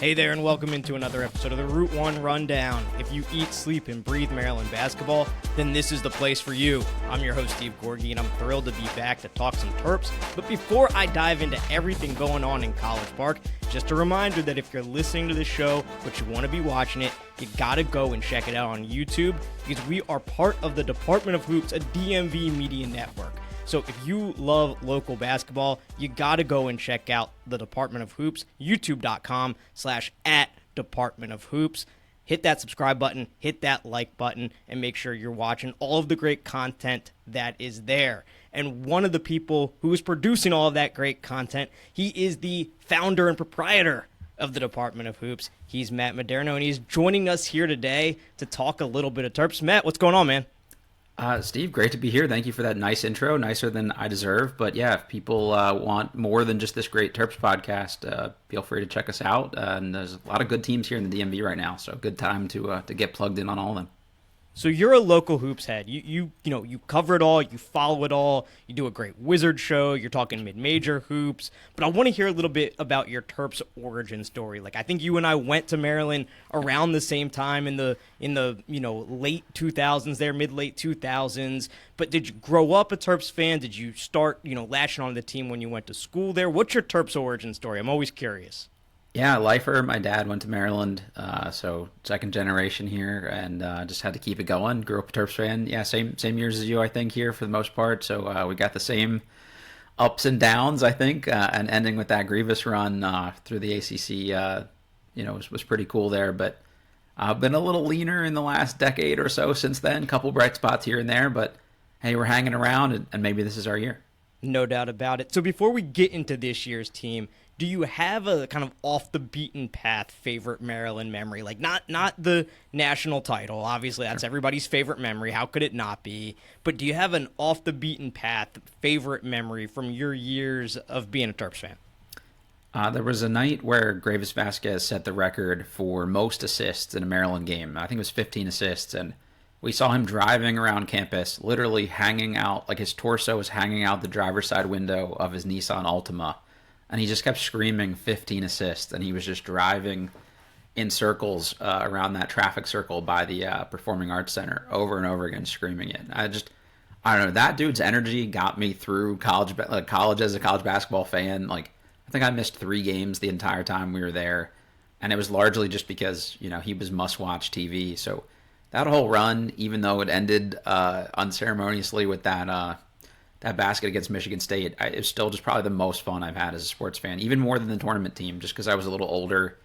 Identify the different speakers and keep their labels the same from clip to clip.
Speaker 1: Hey there, and welcome into another episode of the Route 1 Rundown. If you eat, sleep, and breathe Maryland basketball, then this is the place for you. I'm your host, Steve Gorgei, and I'm thrilled to be back to talk some Terps. But before I dive into everything going on in College Park, just a reminder that if you're listening to this show, but you want to be watching it, you gotta go and check it out on YouTube, because we are part of the Department of Hoops, a DMV media network. So if you love local basketball, you got to go and check out the Department of Hoops, youtube.com/@Department of Hoops. Hit that subscribe button, hit that like button, and make sure you're watching all of the great content that is there. And one of the people who is producing all of that great content, he is the founder and proprietor of the Department of Hoops. He's Matt Modderno, and he's joining us here today to talk a little bit of Terps. Matt, what's going on, man?
Speaker 2: Steve, great to be here. Thank you for that nice intro, nicer than I deserve. But yeah, if people want more than just this great Terps podcast, feel free to check us out. And there's a lot of good teams here in the DMV right now, so good time to get plugged in on all of them.
Speaker 1: So you're a local hoops head. You cover it all. You follow it all. You do a great Wizard show. You're talking mid-major hoops. But I want to hear a little bit about your Terps origin story. Like, I think you and I went to Maryland around the same time in the late 2000s there, mid-late 2000s. But did you grow up a Terps fan? Did you start latching on the team when you went to school there? What's your Terps origin story? I'm always curious.
Speaker 2: Yeah, lifer. My dad went to Maryland, so second generation here, and just had to keep it going. Grew up a Terps fan. Yeah, same years as you, I think, here for the most part. So we got the same ups and downs, I think, and ending with that grievous run through the ACC, was pretty cool there. But I've been a little leaner in the last decade or so since then. A couple bright spots here and there, but hey, we're hanging around, and maybe this is our year.
Speaker 1: No doubt about it. So before we get into this year's team, do you have a kind of off-the-beaten-path favorite Maryland memory? Like, not the national title. Obviously, that's everybody's favorite memory. How could it not be? But do you have an off-the-beaten-path favorite memory from your years of being a Terps fan?
Speaker 2: There was a night where Gravis Vasquez set the record for most assists in a Maryland game. I think it was 15 assists, and we saw him driving around campus, literally hanging out, like his torso was hanging out the driver's side window of his Nissan Altima. And he just kept screaming 15 assists, and he was just driving in circles around that traffic circle by the Performing Arts Center over and over again, screaming it. I don't know, that dude's energy got me through college as a college basketball fan. Like, I think I missed 3 games the entire time we were there, and it was largely just because, he was must-watch TV. So that whole run, even though it ended unceremoniously with that basket against Michigan State, it's still just probably the most fun I've had as a sports fan, even more than the tournament team, just because I was a little older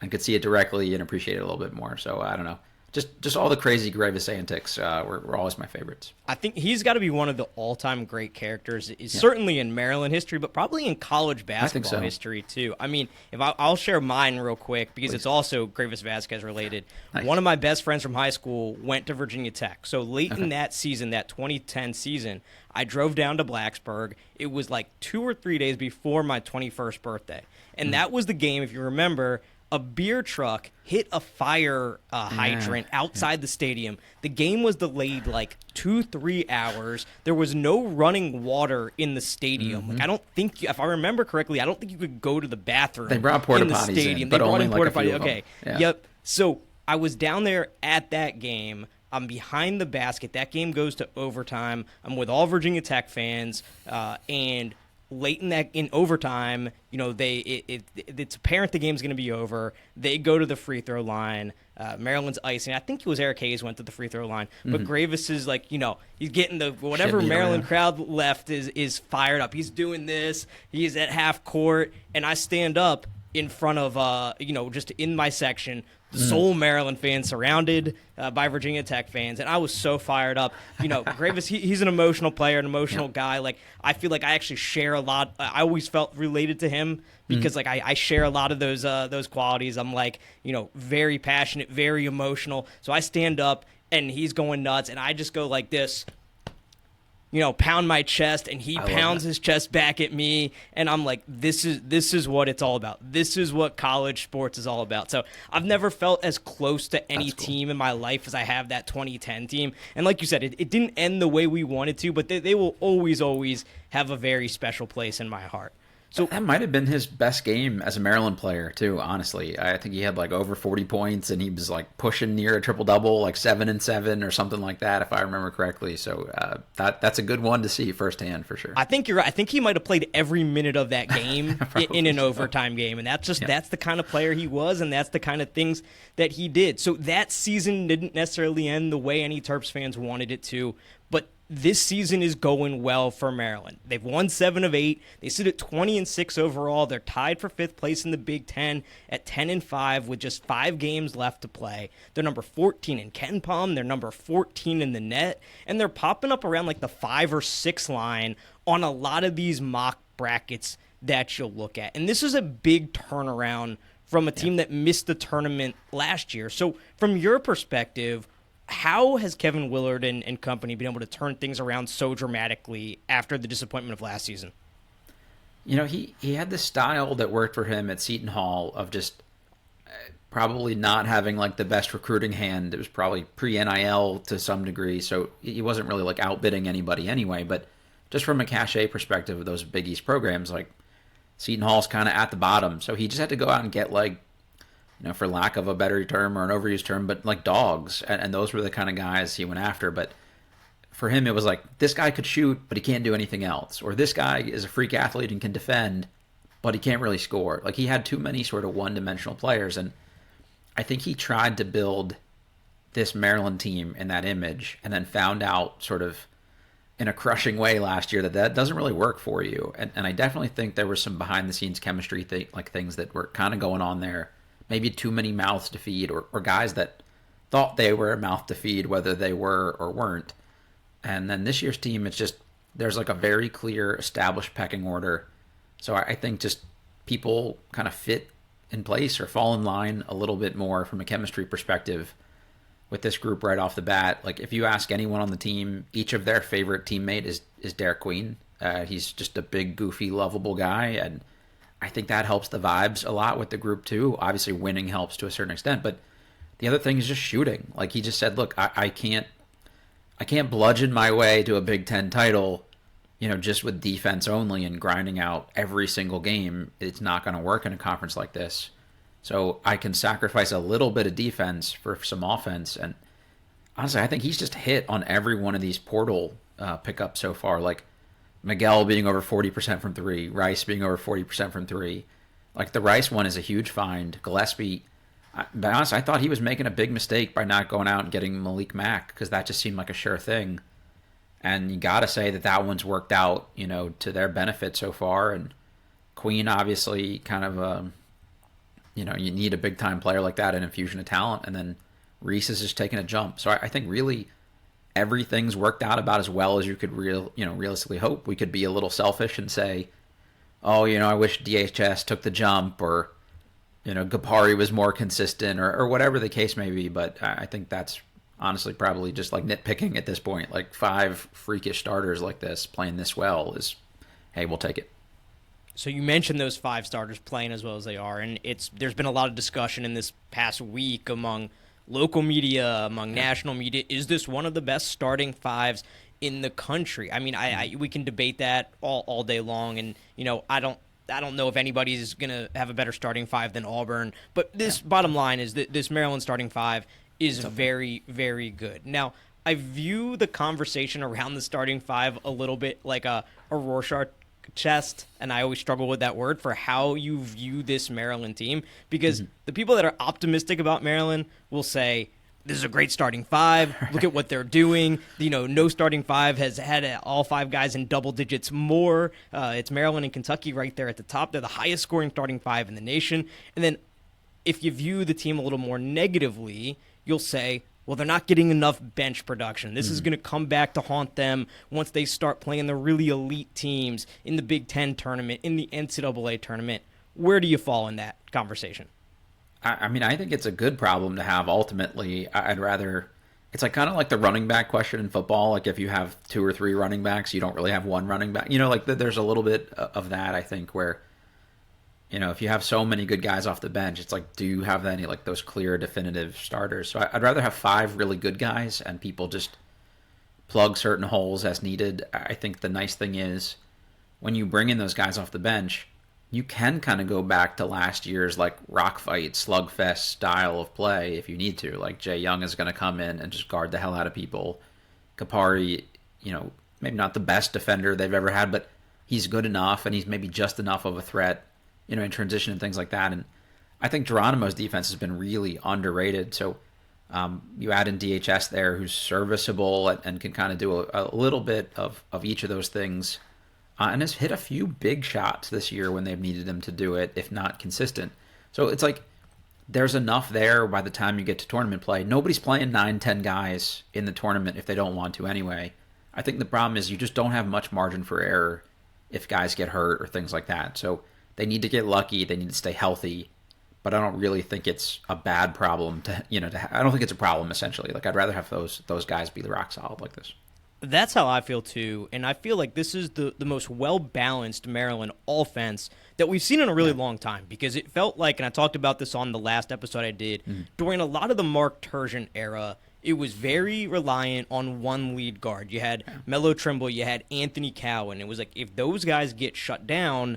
Speaker 2: and could see it directly and appreciate it a little bit more. So I don't know. Just all the crazy Gravis antics were always my favorites. I
Speaker 1: think he's got to be one of the all-time great characters, certainly in Maryland history, but probably in college basketball history too. I mean, if I'll share mine real quick, because it's also Gravis Vasquez related. Nice. One of my best friends from high school went to Virginia Tech. So late in that season, that 2010 season, I drove down to Blacksburg. It was like 2 or 3 days before my 21st birthday. And that was the game, if you remember, a beer truck hit a fire hydrant outside the stadium. The game was delayed like 2-3 hours. There was no running water in the stadium. Like, I don't think, if I remember correctly, I don't think you could go to the bathroom.
Speaker 2: They brought porta potties
Speaker 1: in the stadium.
Speaker 2: but
Speaker 1: they brought
Speaker 2: only
Speaker 1: in
Speaker 2: like
Speaker 1: porta
Speaker 2: a few
Speaker 1: potties.
Speaker 2: of them.
Speaker 1: Okay.
Speaker 2: Yeah.
Speaker 1: Yep. So I was down there at that game. I'm behind the basket. That game goes to overtime. I'm with all Virginia Tech fans, and late in overtime, it's apparent the game's going to be over. They go to the free throw line. Maryland's icing. I think it was Eric Hayes went to the free throw line, but Gravis is like, he's getting the whatever Maryland crowd left is fired up. He's doing this. He's at half court, and I stand up in front of just in my section. Sole Maryland fans surrounded by Virginia Tech fans, and I was so fired up. Gravis, he's an emotional player, an emotional guy. Like, I feel like I actually share a lot. I always felt related to him because like I share a lot of those qualities. I'm like, very passionate, very emotional. So I stand up, and he's going nuts, and I just go like this. Pound my chest, and he pounds his chest back at me, and I'm like, this is what it's all about. This is what college sports is all about. So I've never felt as close to any team in my life as I have that 2010 team. And like you said, it didn't end the way we wanted to, but they will always have a very special place in my heart. So
Speaker 2: That might have been his best game as a Maryland player, too, honestly. I think he had like over 40 points and he was like pushing near a triple double, like 7-7 or something like that, if I remember correctly. So that's a good one to see firsthand for sure.
Speaker 1: I think you're right. I think he might have played every minute of that game in an
Speaker 2: so.
Speaker 1: overtime game, and that's the kind of player he was, and that's the kind of things that he did. So that season didn't necessarily end the way any Terps fans wanted it to, but this season is going well for Maryland. They've won 7 of 8. They sit at 20-6 overall. They're tied for 5th place in the Big Ten at 10-5 with just 5 games left to play. They're number 14 in KenPom. They're number 14 in the net, and they're popping up around like the 5 or 6 line on a lot of these mock brackets that you'll look at. And this is a big turnaround from a team that missed the tournament last year. So from your perspective, how has Kevin Willard and company been able to turn things around so dramatically after the disappointment of last season?
Speaker 2: You know, he had this style that worked for him at Seton Hall of just probably not having like the best recruiting hand. It was probably pre-NIL to some degree, so he wasn't really like outbidding anybody anyway. But just from a cachet perspective of those Big East programs, like Seton Hall's kind of at the bottom. So he just had to go out and get like, for lack of a better term or an overused term, but like dogs. And those were the kind of guys he went after. But for him, it was like, this guy could shoot, but he can't do anything else. Or this guy is a freak athlete and can defend, but he can't really score. Like he had too many sort of one-dimensional players. And I think he tried to build this Maryland team in that image and then found out sort of in a crushing way last year that doesn't really work for you. And I definitely think there was some behind-the-scenes chemistry things that were kind of going on there. Maybe too many mouths to feed, or guys that thought they were a mouth to feed, whether they were or weren't. And then this year's team, it's just, there's like a very clear established pecking order. So I think just people kind of fit in place or fall in line a little bit more from a chemistry perspective with this group right off the bat. Like if you ask anyone on the team, each of their favorite teammate is Derek Queen. He's just a big, goofy, lovable guy, and I think that helps the vibes a lot with the group too. Obviously winning helps to a certain extent, but the other thing is just shooting. Like he just said, look, I can't bludgeon my way to a Big Ten title, just with defense only and grinding out every single game. It's not going to work in a conference like this. So I can sacrifice a little bit of defense for some offense. And honestly, I think he's just hit on every one of these portal pickups so far. Like Miguel being over 40% from 3, Rice being over 40% from 3. Like the Rice one is a huge find. Gillespie, but honestly, I thought he was making a big mistake by not going out and getting Malik Mack, because that just seemed like a sure thing. And you got to say that one's worked out, to their benefit so far. And Queen, obviously, kind of, you need a big time player like that, an infusion of talent. And then Reese is just taking a jump. So I think really everything's worked out about as well as you could realistically hope. We could be a little selfish and say, oh, I wish DHS took the jump, or, Gapari was more consistent, or whatever the case may be. But I think that's honestly probably just like nitpicking at this point. Like 5 freakish starters like this playing this well is, hey, we'll take it.
Speaker 1: So you mentioned those 5 starters playing as well as they are, and there's been a lot of discussion in this past week among local media, among national media. Is this one of the best starting 5s in the country? I mean, we can debate that all day long, and I don't know if anybody's gonna have a better starting 5 than Auburn. But this bottom line is that this Maryland starting 5 is very, very good. Now, I view the conversation around the starting 5 a little bit like a Rorschach test, and I always struggle with that word for how you view this Maryland team, because the people that are optimistic about Maryland will say, this is a great starting 5. Look at what they're doing. No starting 5 has had all 5 guys in double digits more. It's Maryland and Kentucky right there at the top. They're the highest scoring starting 5 in the nation. And then if you view the team a little more negatively, you'll say, well, they're not getting enough bench production. This is going to come back to haunt them once they start playing the really elite teams in the Big Ten tournament, in the NCAA tournament. Where do you fall in that conversation?
Speaker 2: I mean, I think it's a good problem to have ultimately. I'd rather, it's like kind of like the running back question in football. Like if you have 2 or 3 running backs, you don't really have one running back. Like there's a little bit of that, I think, where, if you have so many good guys off the bench, it's like, do you have any like those clear definitive starters? So I'd rather have 5 really good guys and people just plug certain holes as needed. I think the nice thing is when you bring in those guys off the bench, you can kind of go back to last year's like rock fight, slugfest style of play if you need to. Like Jay Young is going to come in and just guard the hell out of people. Kapari, maybe not the best defender they've ever had, but he's good enough and he's maybe just enough of a threat, in transition and things like that. And I think Geronimo's defense has been really underrated. So you add in DHS there, who's serviceable and can kind of do a little bit of each of those things, and has hit a few big shots this year when they've needed him to do it, if not consistent. So it's like there's enough there by the time you get to tournament play. Nobody's playing 9-10 guys in the tournament if they don't want to anyway. I think the problem is you just don't have much margin for error if guys get hurt or things like that. So they need to get lucky. They need to stay healthy. But I don't really think it's a bad problem I don't think it's a problem, essentially. Like, I'd rather have those guys be rock solid like this.
Speaker 1: That's how I feel, too. And I feel like this is the most well-balanced Maryland offense that we've seen in a really long time, because it felt like, and I talked about this on the last episode I did, during a lot of the Mark Turgeon era, it was very reliant on one lead guard. You had Melo Trimble, you had Anthony Cowan. It was like, if those guys get shut down,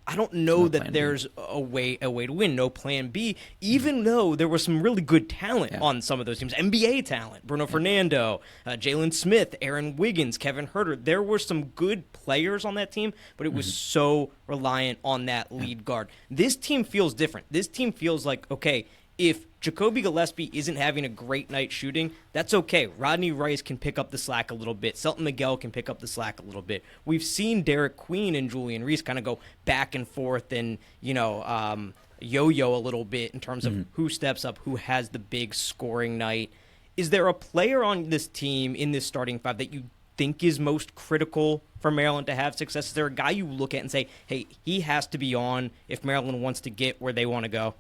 Speaker 1: I don't know that there's a way to win. No plan B, even though there was some really good talent on some of those teams. NBA talent, Bruno Fernando, Jalen Smith, Aaron Wiggins, Kevin Herter. There were some good players on that team, but it was so reliant on that lead guard. This team feels different. This team feels like, okay, if Jacoby Gillespie isn't having a great night shooting, that's okay. Rodney Rice can pick up the slack a little bit. Selton Miguel can pick up the slack a little bit. We've seen Derek Queen and Julian Reese kind of go back and forth and, yo-yo a little bit in terms of who steps up, who has the big scoring night. Is there a player on this team in this starting five that you think is most critical for Maryland to have success? Is there a guy you look at and say, hey, he has to be on if Maryland wants to get where they want to go?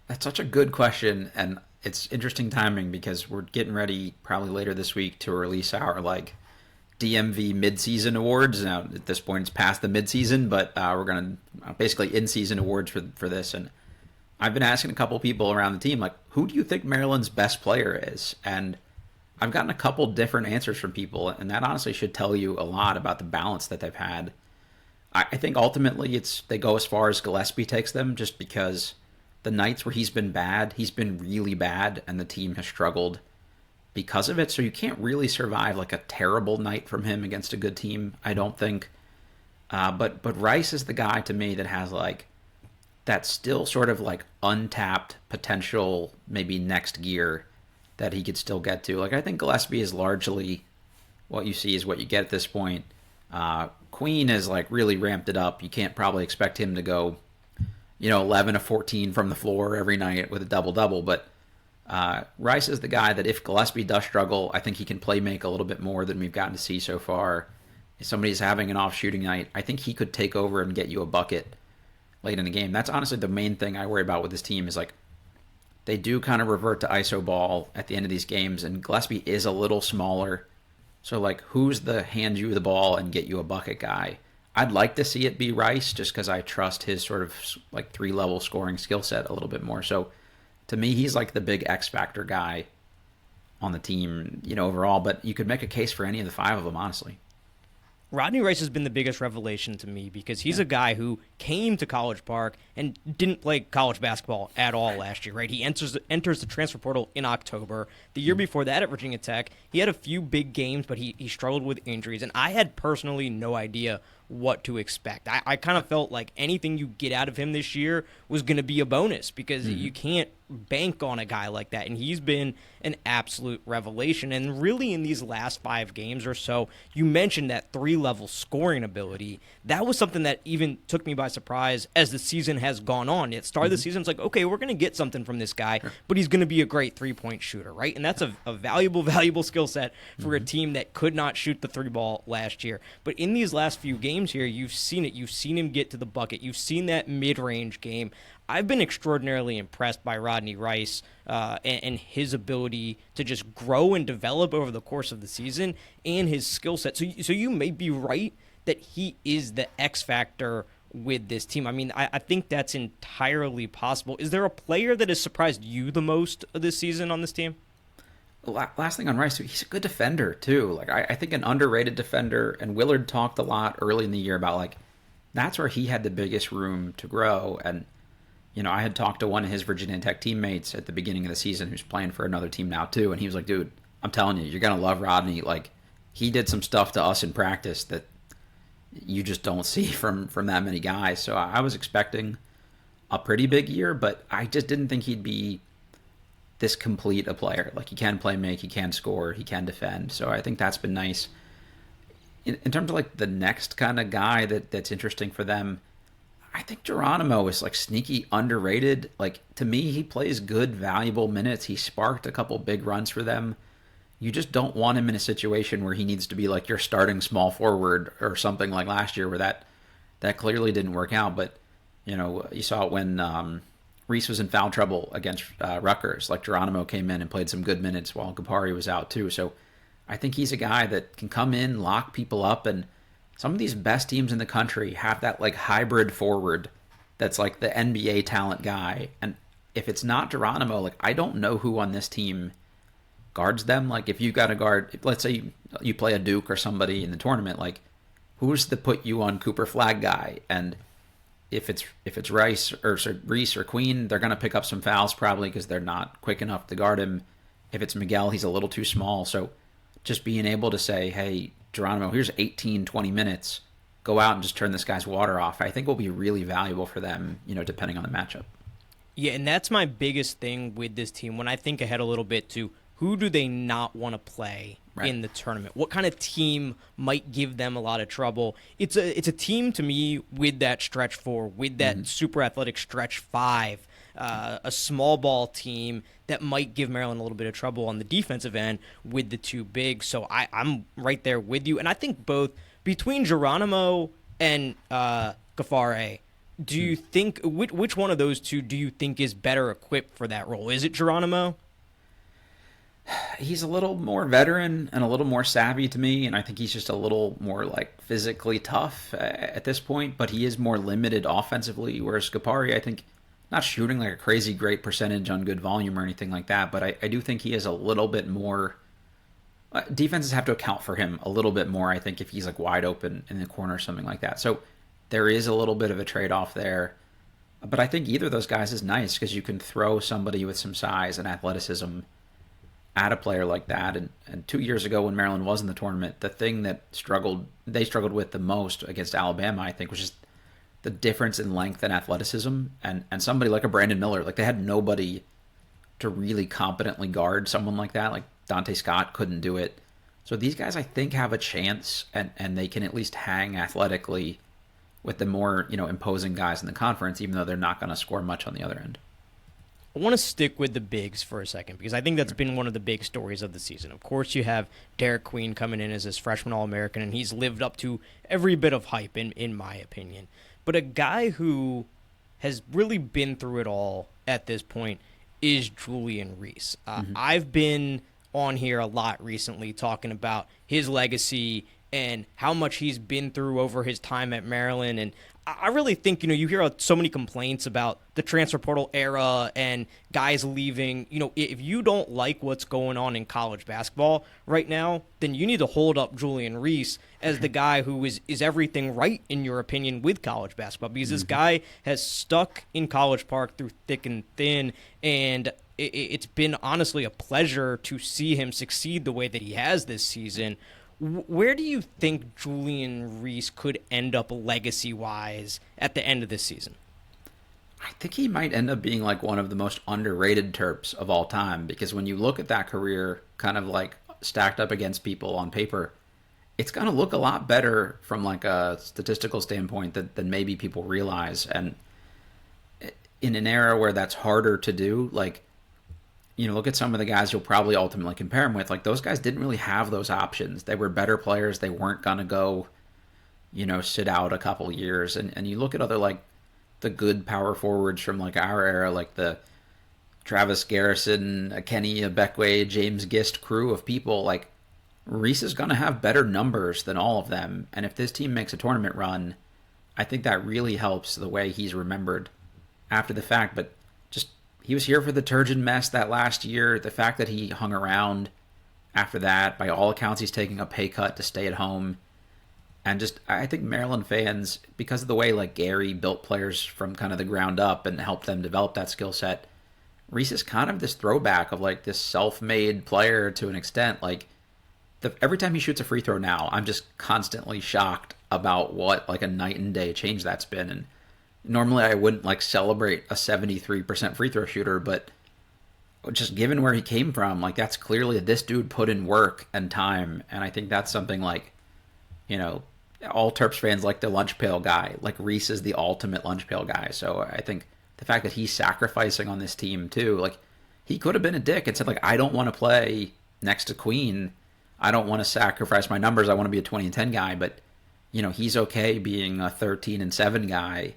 Speaker 2: That's such a good question, and it's interesting timing because we're getting ready probably later this week to release our DMV midseason awards. Now at this point it's past the midseason, but we're going to basically in-season awards for this. And I've been asking a couple people around the team, who do you think Maryland's best player is? And I've gotten a couple different answers from people, and that honestly should tell you a lot about the balance that they've had. I think ultimately they go as far as Gillespie takes them, just because the nights where he's been bad, he's been really bad, and the team has struggled because of it. So you can't really survive a terrible night from him against a good team, I don't think. But Rice is the guy to me that has that still sort of untapped potential, maybe next gear that he could still get to. I think Gillespie is largely what you see is what you get at this point. Queen has really ramped it up. You can't probably expect him to go 11 of 14 from the floor every night with a double-double. But Rice is the guy that if Gillespie does struggle, I think he can play make a little bit more than we've gotten to see so far. If somebody's having an off shooting night, I think he could take over and get you a bucket late in the game. That's honestly the main thing I worry about with this team is they do kind of revert to iso ball at the end of these games, and Gillespie is a little smaller. So who's the hand you the ball and get you a bucket guy? I'd like to see it be Rice just because I trust his sort of 3-level scoring skill set a little bit more. So to me, he's the big X factor guy on the team, overall. But you could make a case for any of the 5 of them, honestly.
Speaker 1: Rodney Rice has been the biggest revelation to me because he's a guy who came to College Park and didn't play college basketball at all last year, right? He enters the transfer portal in October. The year before that at Virginia Tech, he had a few big games, but he struggled with injuries, and I had personally no idea what to expect. I kind of felt like anything you get out of him this year was going to be a bonus because you can't bank on a guy like that, and he's been an absolute revelation. And really in these last 5 games or so, you mentioned that 3-level scoring ability. That was something that even took me by surprise as the season has gone on. At the start of the season, it's okay, we're going to get something from this guy, but he's going to be a great 3-point shooter, right? And that's a valuable skill set for a team that could not shoot the 3-ball last year. But in these last few games here, you've seen it. You've seen him get to the bucket. You've seen that mid-range game. I've been extraordinarily impressed by Rodney Rice and his ability to just grow and develop over the course of the season and his skill set. So you may be right that he is the X factor with this team. I mean, I think that's entirely possible. Is there a player that has surprised you the most this season on this team?
Speaker 2: Last thing on Rice, he's a good defender, too. I think an underrated defender, and Willard talked a lot early in the year about, that's where he had the biggest room to grow. And, I had talked to one of his Virginia Tech teammates at the beginning of the season who's playing for another team now too. And he was like, dude, I'm telling you, you're going to love Rodney. Like, he did some stuff to us in practice that you just don't see from that many guys. So I was expecting a pretty big year, but I just didn't think he'd be this complete a player. Like, he can play make, he can score, he can defend. So I think that's been nice. In terms of like the next kind of guy that's interesting for them, I think Geronimo is like sneaky underrated. Like, to me, he plays good, valuable minutes. He sparked a couple big runs for them. You just don't want him in a situation where he needs to be like your starting small forward or something like last year, where that clearly didn't work out. But you saw it when Reese was in foul trouble against Rutgers. Like, Geronimo came in and played some good minutes while Gapari was out too. So I think he's a guy that can come in, lock people up, and some of these best teams in the country have that like hybrid forward that's like the NBA talent guy. And if it's not Geronimo, like, I don't know who on this team guards them. Like, if you got to guard, let's say you play a Duke or somebody in the tournament, like, who's the put you on Cooper flag guy? And if it's Rice or Reese or Queen, they're going to pick up some fouls probably because they're not quick enough to guard him. If it's Miguel, he's a little too small. So just being able to say, hey, Geronimo, here's 18, 20 minutes. Go out and just turn this guy's water off, I think will be really valuable for them, depending on the matchup.
Speaker 1: Yeah, and that's my biggest thing with this team. When I think ahead a little bit to who do they not want to play in the tournament? What kind of team might give them a lot of trouble? It's a team to me with that stretch four, with that super athletic stretch five, a small ball team that might give Maryland a little bit of trouble on the defensive end with the two bigs. So I'm right there with you. And I think both between Geronimo and Gafare, do you think which one of those two do you think is better equipped for that role? Is it Geronimo?
Speaker 2: He's a little more veteran and a little more savvy to me, and I think he's just a little more like physically tough at this point, but he is more limited offensively, whereas Scapari, I think, not shooting like a crazy great percentage on good volume or anything like that, but I do think he is a little bit more defenses have to account for him a little bit more, I think, if he's like wide open in the corner or something like that. So there is a little bit of a trade-off there, but I think either of those guys is nice because you can throw somebody with some size and athleticism at a player like that. And 2 years ago when Maryland was in the tournament, the thing that they struggled with the most against Alabama, I think, was just the difference in length and athleticism. And somebody like a Brandon Miller, like, they had nobody to really competently guard someone like that. Like, Dante Scott couldn't do it. So these guys, I think, have a chance, and they can at least hang athletically with the more, imposing guys in the conference, even though they're not going to score much on the other end.
Speaker 1: I want to stick with the bigs for a second because I think that's been one of the big stories of the season. Of course, you have Derek Queen coming in as his freshman All-American, and he's lived up to every bit of hype, in my opinion. But a guy who has really been through it all at this point is Julian Reese. I've been on here a lot recently talking about his legacy and how much he's been through over his time at Maryland. And I really think, you hear so many complaints about the transfer portal era and guys leaving. If you don't like what's going on in college basketball right now, then you need to hold up Julian Reese as the guy who is everything right, in your opinion, with college basketball. Because this guy has stuck in College Park through thick and thin, and it's been honestly a pleasure to see him succeed the way that he has this season. Where do you think Julian Reese could end up legacy-wise at the end of this season?
Speaker 2: I think he might end up being like one of the most underrated Terps of all time, because when you look at that career kind of like stacked up against people on paper, it's going to look a lot better from like a statistical standpoint than maybe people realize. And in an era where that's harder to do, like, look at some of the guys you'll probably ultimately compare him with. Like, those guys didn't really have those options. They were better players. They weren't going to go, sit out a couple years. And you look at other, like, the good power forwards from, like, our era, like the Travis Garrison, Kenny Abekwe, James Gist crew of people. Like, Reese is going to have better numbers than all of them. And if this team makes a tournament run, I think that really helps the way he's remembered after the fact. But he was here for the Turgeon mess that last year. The fact that he hung around after that, by all accounts, he's taking a pay cut to stay at home. And just, I think Maryland fans, because of the way like Gary built players from kind of the ground up and helped them develop that skill set, Reese is kind of this throwback of like this self-made player to an extent. Like every time he shoots a free throw now, I'm just constantly shocked about what like a night and day change that's been. And normally I wouldn't like celebrate a 73% free throw shooter, but just given where he came from, like that's clearly this dude put in work and time. And I think that's something like, you know, all Terps fans like the lunch pail guy. Like Reese is the ultimate lunch pail guy. So I think the fact that he's sacrificing on this team too, like he could have been a dick and said like, I don't want to play next to Queen. I don't want to sacrifice my numbers. I want to be a 20 and 10 guy, but you know, he's okay being a 13 and 7 guy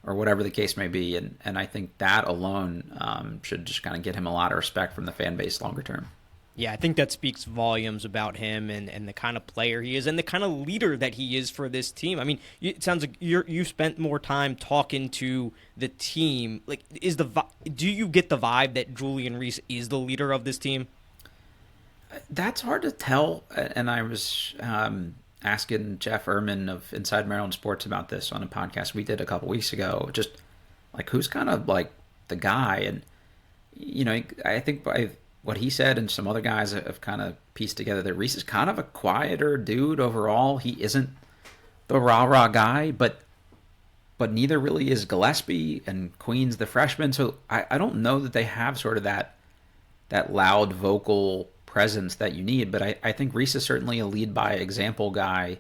Speaker 2: or whatever the case may be. And I think that alone should just kind of get him a lot of respect from the fan base longer term.
Speaker 1: Yeah, I think that speaks volumes about him and the kind of player he is and the kind of leader that he is for this team. I mean, it sounds like you spent more time talking to the team. Like, do you get the vibe that Julian Reese is the leader of this team?
Speaker 2: That's hard to tell. And I was asking Jeff Ehrman of Inside Maryland Sports about this on a podcast we did a couple weeks ago. Just like who's kind of like the guy, and you know, I think by what he said and some other guys have kind of pieced together that Reese is kind of a quieter dude overall. He isn't the rah-rah guy, but neither really is Gillespie, and Queen's the freshman. So I don't know that they have sort of that loud vocal presence that you need, but I think Reese is certainly a lead by example guy,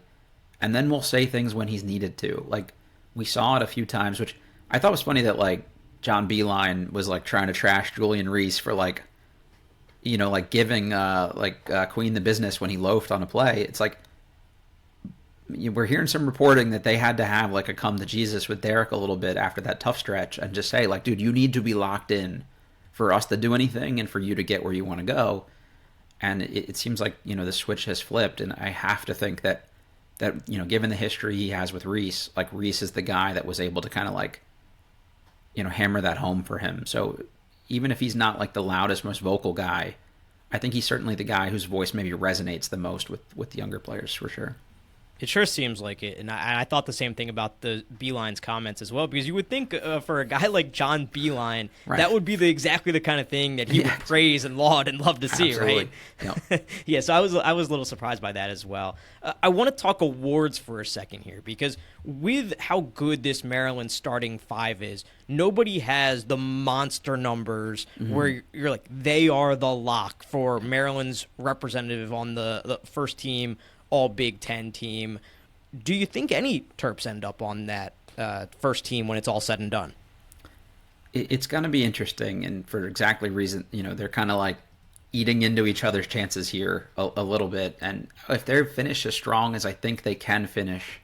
Speaker 2: and then will say things when he's needed to. Like we saw it a few times, which I thought was funny that like John Beeline was like trying to trash Julian Reese for like, you know, like giving Queen the business when he loafed on a play. It's like we're hearing some reporting that they had to have like a come to Jesus with Derek a little bit after that tough stretch and just say like, dude, you need to be locked in for us to do anything and for you to get where you want to go. And it seems like, you know, the switch has flipped, and I have to think that you know, given the history he has with Reese, like Reese is the guy that was able to kind of like, you know, hammer that home for him. So even if he's not like the loudest, most vocal guy, I think he's certainly the guy whose voice maybe resonates the most with the younger players for sure.
Speaker 1: It sure seems like it, and I thought the same thing about the Beeline's comments as well, because you would think for a guy like John Beeline, right, that would be exactly the kind of thing that he would praise and laud and love to see,
Speaker 2: absolutely,
Speaker 1: right?
Speaker 2: Yep.
Speaker 1: Yeah, so I was a little surprised by that as well. I want to talk awards for a second here, because with how good this Maryland starting five is, nobody has the monster numbers where you're like, they are the lock for Maryland's representative on the first team all Big Ten team. Do you think any Terps end up on that first team when it's all said and done?
Speaker 2: It's going to be interesting, and for exactly reason, you know, they're kind of like eating into each other's chances here a little bit. And if they finish as strong as I think they can finish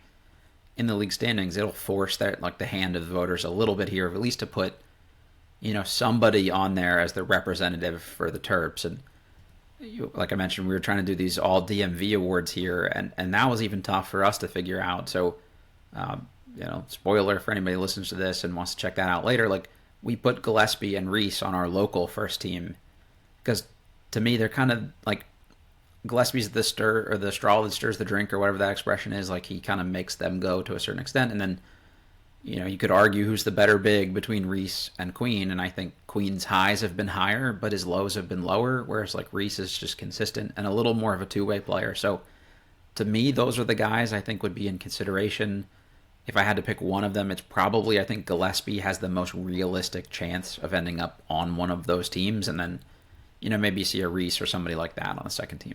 Speaker 2: in the league standings, it'll force that like the hand of the voters a little bit here, at least to put, you know, somebody on there as the representative for the Terps. And like I mentioned, we were trying to do these all DMV awards here, and that was even tough for us to figure out. So, you know, spoiler for anybody who listens to this and wants to check that out later, like we put Gillespie and Reese on our local first team because to me they're kind of like Gillespie's the straw that stirs the drink, or whatever that expression is. Like he kind of makes them go to a certain extent, and then, you know, you could argue who's the better big between Reese and Queen, and I think Queen's highs have been higher, but his lows have been lower, whereas like Reese is just consistent and a little more of a two-way player. So to me, those are the guys I think would be in consideration. If I had to pick one of them, it's probably, I think Gillespie has the most realistic chance of ending up on one of those teams, and then, you know, maybe see a Reese or somebody like that on the second team.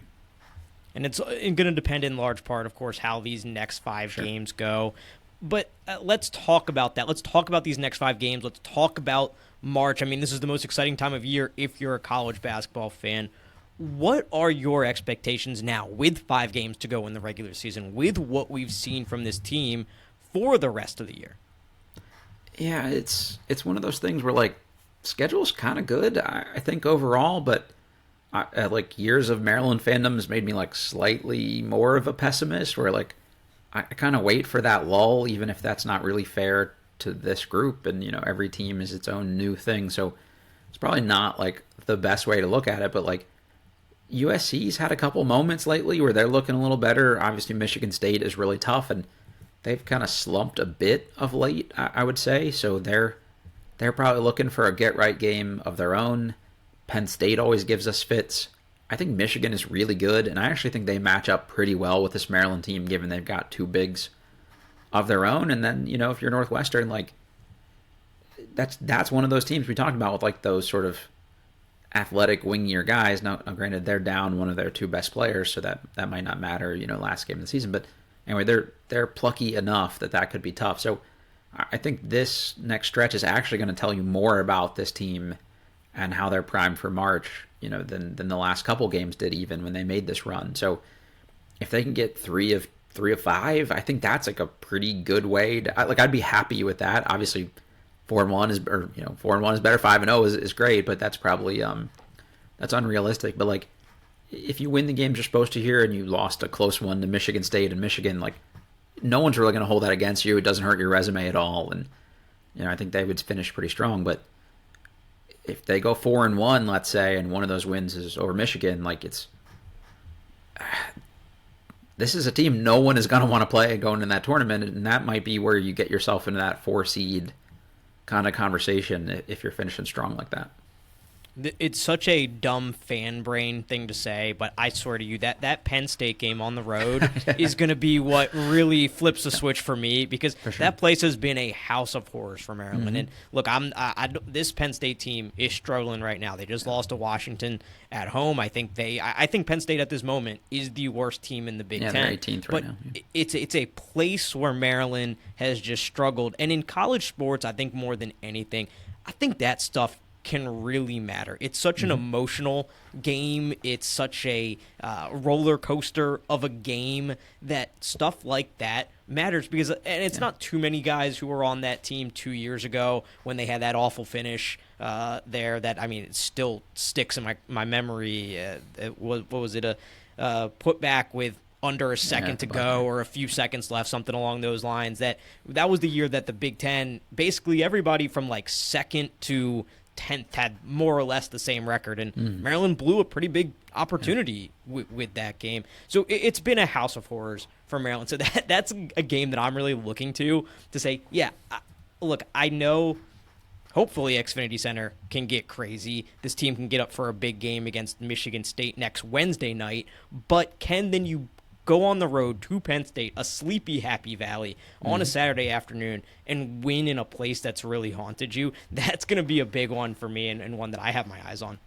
Speaker 1: And it's going to depend in large part, of course, how these next five games go. But let's talk about that. Let's talk about these next five games. Let's talk about March. I mean, this is the most exciting time of year if you're a college basketball fan. What are your expectations now with 5 games to go in the regular season, with what we've seen from this team for the rest of the year?
Speaker 2: Yeah, it's one of those things where, like, schedule's kind of good, I think, overall, but like years of Maryland fandom has made me, like, slightly more of a pessimist, where, like, I kind of wait for that lull, even if that's not really fair to this group. And, you know, every team is its own new thing. So it's probably not like the best way to look at it. But like USC's had a couple moments lately where they're looking a little better. Obviously, Michigan State is really tough, and they've kind of slumped a bit of late, I would say. So they're probably looking for a get right game of their own. Penn State always gives us fits. I think Michigan is really good, and I actually think they match up pretty well with this Maryland team, given they've got two bigs of their own. And then, if you're Northwestern, like that's one of those teams we talked about with like those sort of athletic wingier guys. Now, granted, they're down one of their two best players, so that might not matter, last game of the season. But anyway, they're plucky enough that could be tough. So I think this next stretch is actually going to tell you more about this team and how they're primed for March, than the last couple games did, even when they made this run. So if they can get three of five, I think that's like a pretty good way to, I'd be happy with that. Obviously, 4-1 is, 4-1 is better. 5-0 is great, but that's probably that's unrealistic. But like, if you win the games you're supposed to here and you lost a close one to Michigan State and Michigan, like, no one's really going to hold that against you. It doesn't hurt your resume at all, and I think they would finish pretty strong. But if they go 4-1, let's say, and one of those wins is over Michigan, like this is a team no one is going to want to play going in that tournament, and that might be where you get yourself into that 4 seed kind of conversation if you're finishing strong like that.
Speaker 1: It's such a dumb fan brain thing to say, but I swear to you that Penn State game on the road is going to be what really flips the switch for me, because that place has been a house of horrors for Maryland. Mm-hmm. And look, this Penn State team is struggling right now. They just lost to Washington at home. I think Penn State at this moment is the worst team in the Big Ten.
Speaker 2: They're 18th right now. Yeah.
Speaker 1: It's a place where Maryland has just struggled, and in college sports, I think more than anything, I think that stuff can really matter. It's such an emotional game. It's such a roller coaster of a game that stuff like that matters, because, and it's not too many guys who were on that team 2 years ago when they had that awful finish there that, it still sticks in my memory. What was it? A putback with under a second to go or a few seconds left, something along those lines. That was the year that the Big Ten, basically everybody from like second to 10th had more or less the same record, and Maryland blew a pretty big opportunity with that game. So it's been a house of horrors for Maryland. So that's a game that I'm really looking to say, look, I know hopefully Xfinity Center can get crazy. This team can get up for a big game against Michigan State next Wednesday night, but then you go on the road to Penn State, a sleepy Happy Valley, on a Saturday afternoon, and win in a place that's really haunted you? That's going to be a big one for me, and one that I have my eyes on.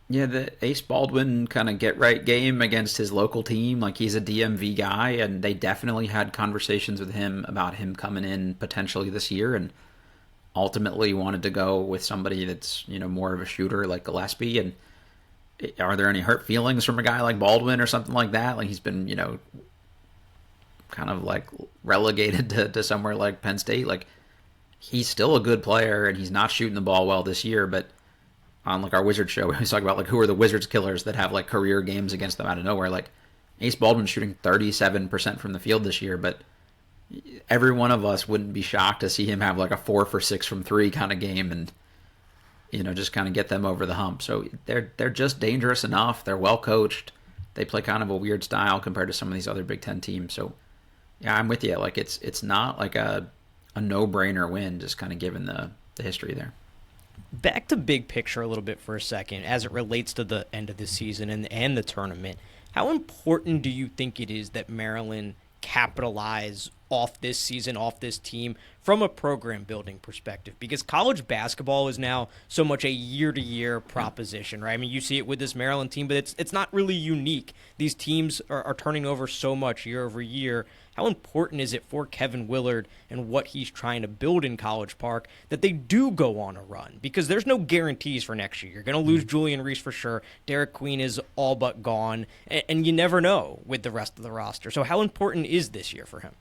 Speaker 2: Yeah, the Ace Baldwin kind of get-right game against his local team. Like, he's a DMV guy, and they definitely had conversations with him about him coming in potentially this year, and ultimately wanted to go with somebody that's, more of a shooter like Gillespie. And are there any hurt feelings from a guy like Baldwin or something like that? Like, he's been, kind of like relegated to somewhere like Penn State. Like, he's still a good player, and he's not shooting the ball well this year. But on like our Wizards show, we always talk about like who are the Wizards killers that have like career games against them out of nowhere. Like, Ace Baldwin's shooting 37% from the field this year, but every one of us wouldn't be shocked to see him have like a 4 for 6 from 3 kind of game, and just kind of get them over the hump. So they're just dangerous enough. They're well coached. They play kind of a weird style compared to some of these other Big Ten teams. So yeah, I'm with you. Like, it's not like a no-brainer win, just kind of given the history there.
Speaker 1: Back to big picture a little bit for a second, as it relates to the end of the season and the tournament. How important do you think it is that Maryland capitalize off this season, off this team, from a program building perspective? Because college basketball is now so much a year-to-year proposition, right? You see it with this Maryland team, but it's not really unique. These teams are turning over so much year over year. How important is it for Kevin Willard and what he's trying to build in College Park that they do go on a run? Because there's no guarantees for next year. You're going to lose Julian Reese for sure. Derek Queen is all but gone, and you never know with the rest of the roster. So how important is this year for him?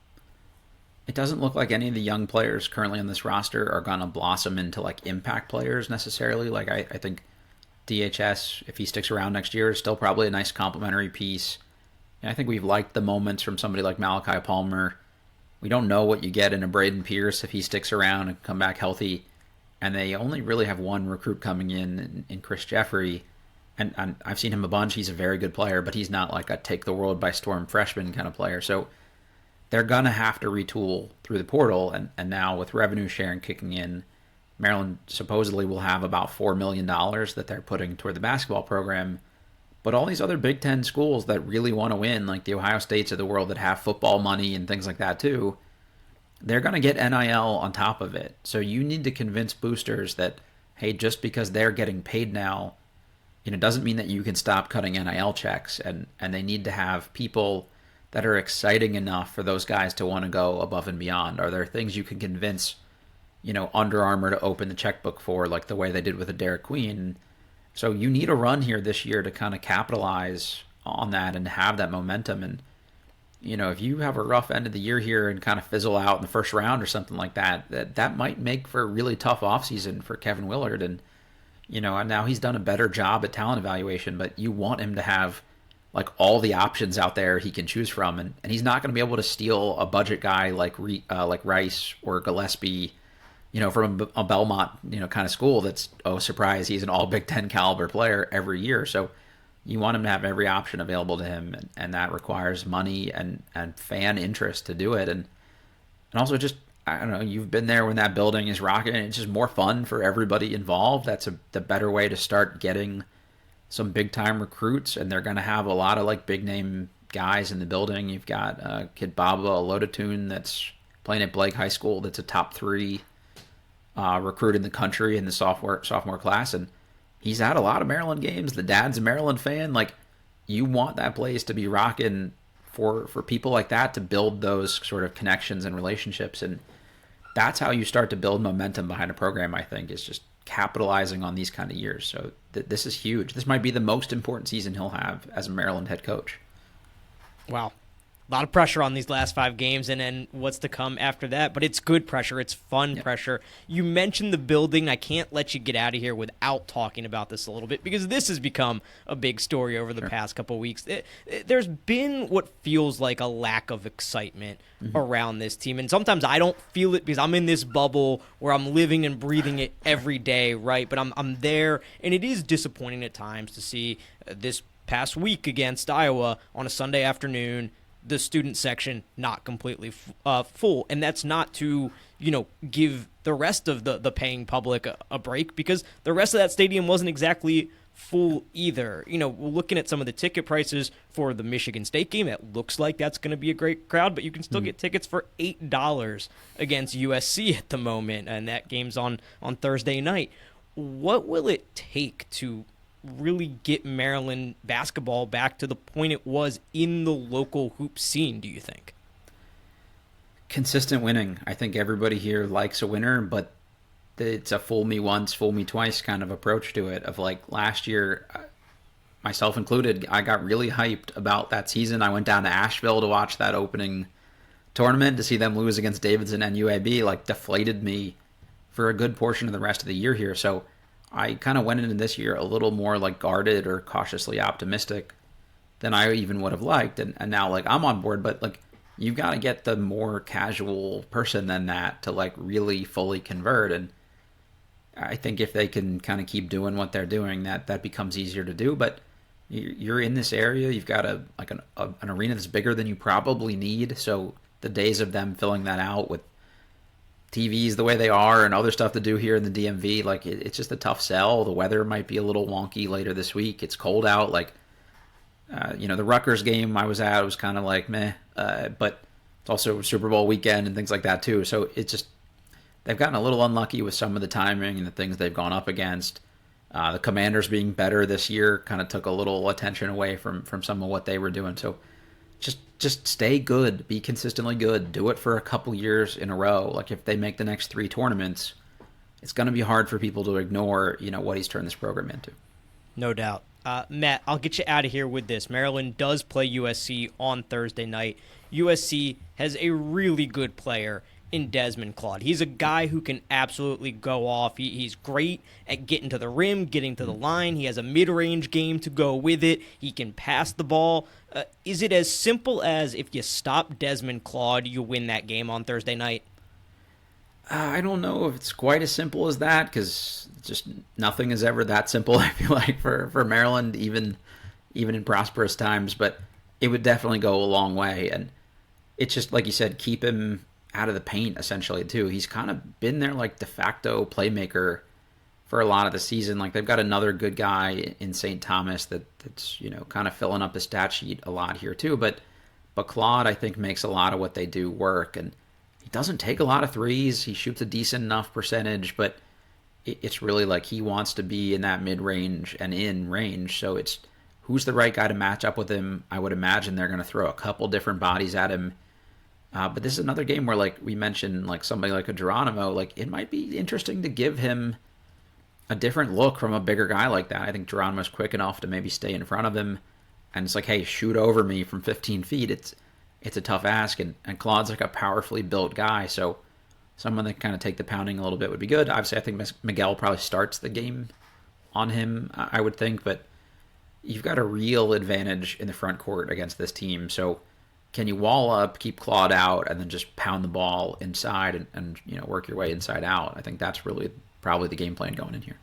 Speaker 2: It doesn't look like any of the young players currently on this roster are going to blossom into like impact players necessarily. Like, I think DHS, if he sticks around next year, is still probably a nice complementary piece. And I think we've liked the moments from somebody like Malachi Palmer. We don't know what you get in a Braden Pierce if he sticks around and come back healthy. And they only really have one recruit coming in Chris Jeffrey. and I've seen him a bunch. He's a very good player, but he's not like a take the world by storm freshman kind of player. So they're gonna have to retool through the portal, and now with revenue sharing kicking in, Maryland supposedly will have about $4 million that they're putting toward the basketball program. But all these other Big Ten schools that really want to win, like the Ohio States of the world that have football money and things like that too, they're going to get NIL on top of it. So you need to convince boosters that, hey, just because they're getting paid now, doesn't mean that you can stop cutting NIL checks. And they need to have people that are exciting enough for those guys to want to go above and beyond. Are there things you can convince, Under Armour to open the checkbook for, like the way they did with the Derek Queen? So you need a run here this year to kind of capitalize on that and have that momentum. And, if you have a rough end of the year here and kind of fizzle out in the first round or something like that, that might make for a really tough offseason for Kevin Willard. And, and now he's done a better job at talent evaluation, but you want him to have like all the options out there he can choose from. And he's not going to be able to steal a budget guy like Rice or Gillespie, from a Belmont, kind of school that's, oh, surprise, he's an all Big Ten caliber player every year. So you want him to have every option available to him, and that requires money and fan interest to do it. And also just, I don't know, you've been there when that building is rocking. It's just more fun for everybody involved. That's the better way to start getting some big-time recruits, and they're going to have a lot of like big-name guys in the building. You've got Kid Baba Lodatoon that's playing at Blake High School that's a top 3 recruit in the country in the sophomore class, and he's at a lot of Maryland games. The dad's a Maryland fan. Like, you want that place to be rocking for people like that to build those sort of connections and relationships, and that's how you start to build momentum behind a program, I think, is just capitalizing on these kind of years. So this is huge. This might be the most important season he'll have as a Maryland head coach.
Speaker 1: Wow. A lot of pressure on these last 5 games and then what's to come after that. But it's good pressure. It's fun pressure. You mentioned the building. I can't let you get out of here without talking about this a little bit because this has become a big story over the past couple of weeks. There's been what feels like a lack of excitement around this team. And sometimes I don't feel it because I'm in this bubble where I'm living and breathing it every day, right? But I'm there, and it is disappointing at times to see this past week against Iowa on a Sunday afternoon, the student section not completely full. And that's not to, give the rest of the paying public a break because the rest of that stadium wasn't exactly full either. Looking at some of the ticket prices for the Michigan State game, it looks like that's going to be a great crowd, but you can still get tickets for $8 against USC at the moment, and that game's on Thursday night. What will it take to really get Maryland basketball back to the point it was in the local hoop scene, do you think?
Speaker 2: Consistent winning. I think everybody here likes a winner, but it's a fool me once, fool me twice kind of approach to it. Of like last year, myself included, I got really hyped about that season. I went down to Asheville to watch that opening tournament. To see them lose against Davidson and UAB like deflated me for a good portion of the rest of the year here. So I kind of went into this year a little more like guarded or cautiously optimistic than I even would have liked. And now like I'm on board, but like you've got to get the more casual person than that to like really fully convert. And I think if they can kind of keep doing what they're doing, that becomes easier to do. But you're in this area, you've got an arena that's bigger than you probably need. So the days of them filling that out with TVs the way they are and other stuff to do here in the DMV, like it's just a tough sell. The weather might be a little wonky later this week. It's cold out. Like, the Rutgers game I was at, it was kind of like meh, but it's also Super Bowl weekend and things like that too. So it's just, they've gotten a little unlucky with some of the timing and the things they've gone up against. The Commanders being better this year kind of took a little attention away from some of what they were doing. So just stay good, be consistently good, do it for a couple years in a row. Like if they make the next 3 tournaments, it's going to be hard for people to ignore, what he's turned this program into.
Speaker 1: No doubt. Matt, I'll get you out of here with this. Maryland does play USC on Thursday night. USC has a really good player in Desmond Claude. He's a guy who can absolutely go off. He's great at getting to the rim, getting to the line. He has a mid-range game to go with it. He can pass the ball. Is it as simple as if you stop Desmond Claude, you win that game on Thursday night?
Speaker 2: I don't know if it's quite as simple as that because just nothing is ever that simple. I feel like for Maryland, even in prosperous times, but it would definitely go a long way. And it's just like you said, keep him out of the paint essentially too. He's kind of been their like de facto playmaker for a lot of the season. Like they've got another good guy in St. Thomas that's kind of filling up the stat sheet a lot here too. But Claude I think makes a lot of what they do work, and he doesn't take a lot of threes. He shoots a decent enough percentage, but it's really like he wants to be in that mid range and in range. So it's who's the right guy to match up with him. I would imagine they're going to throw a couple different bodies at him. But this is another game where, like we mentioned, like somebody like a Geronimo, like it might be interesting to give him a different look from a bigger guy like that. I think Geronimo's quick enough to maybe stay in front of him, and it's like, hey, shoot over me from 15 feet. It's a tough ask, and Claude's like a powerfully built guy, so someone that kind of take the pounding a little bit would be good. Obviously, I think Miguel probably starts the game on him, I would think, but you've got a real advantage in the front court against this team, so can you wall up, keep Claude out, and then just pound the ball inside and work your way inside out? I think that's really probably the game plan going in here.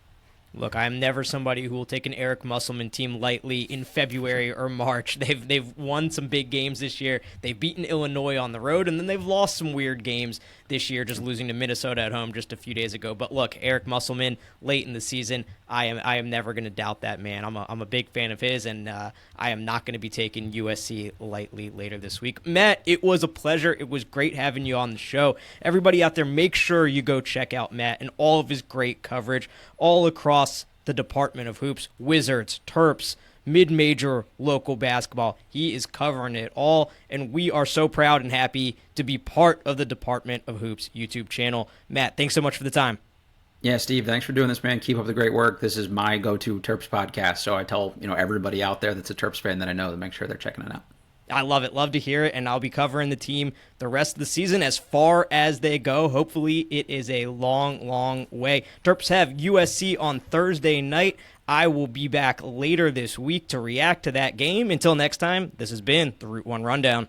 Speaker 1: Look, I'm never somebody who will take an Eric Musselman team lightly in February or March. They've won some big games this year. They've beaten Illinois on the road, and then they've lost some weird games this year, just losing to Minnesota at home just a few days ago. But look, Eric Musselman, late in the season, I am never going to doubt that man. I'm a big fan of his, and I am not going to be taking USC lightly later this week. Matt, it was a pleasure. It was great having you on the show. Everybody out there, make sure you go check out Matt and all of his great coverage all across the Department of Hoops, Wizards, Terps, mid-major local basketball. He is covering it all, and we are so proud and happy to be part of the Department of Hoops YouTube channel. Matt, thanks so much for the time.
Speaker 2: Yeah, Steve, thanks for doing this, man. Keep up the great work. This is my go-to Terps podcast, so I tell everybody out there that's a Terps fan that I know to make sure they're checking it out.
Speaker 1: I love it. Love to hear it, and I'll be covering the team the rest of the season as far as they go. Hopefully, it is a long, long way. Terps have USC on Thursday night. I will be back later this week to react to that game. Until next time, this has been the Route 1 Rundown.